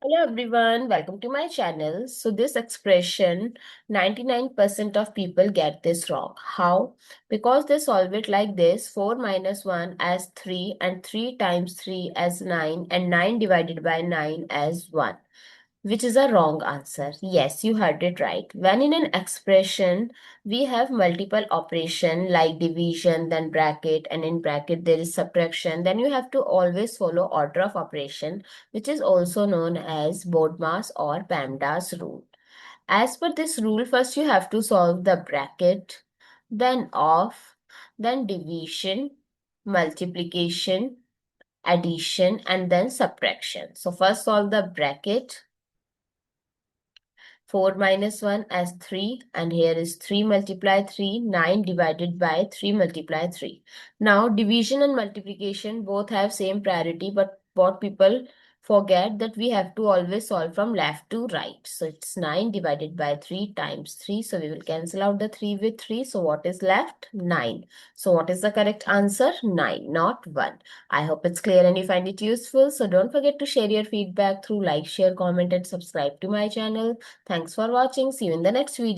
Hello everyone, welcome to my channel. So this expression, 99% of people get this wrong. How? Because they solve it like this, 4 minus 1 as 3 and 3 times 3 as 9 and 9 divided by 9 as 1. Which is a wrong answer. Yes, you heard it right. When in an expression, we have multiple operation like division, then bracket, and in bracket there is subtraction, then you have to always follow order of operation, which is also known as BODMAS or PEMDAS rule. As per this rule, first you have to solve the bracket, then off, then division, multiplication, addition, and then subtraction. So first solve the bracket. 4 minus 1 as 3, and here is 3 multiply 3, 9 divided by 3 multiply 3. Now division and multiplication both have same priority, but what people forget that we have to always solve from left to right. So it's 9 divided by 3 times 3. So we will cancel out the 3 with 3. So what is left? 9. So what is the correct answer? 9, not 1. I hope it's clear and you find it useful. So don't forget to share your feedback through like, share, comment, and subscribe to my channel. Thanks for watching. See you in the next video.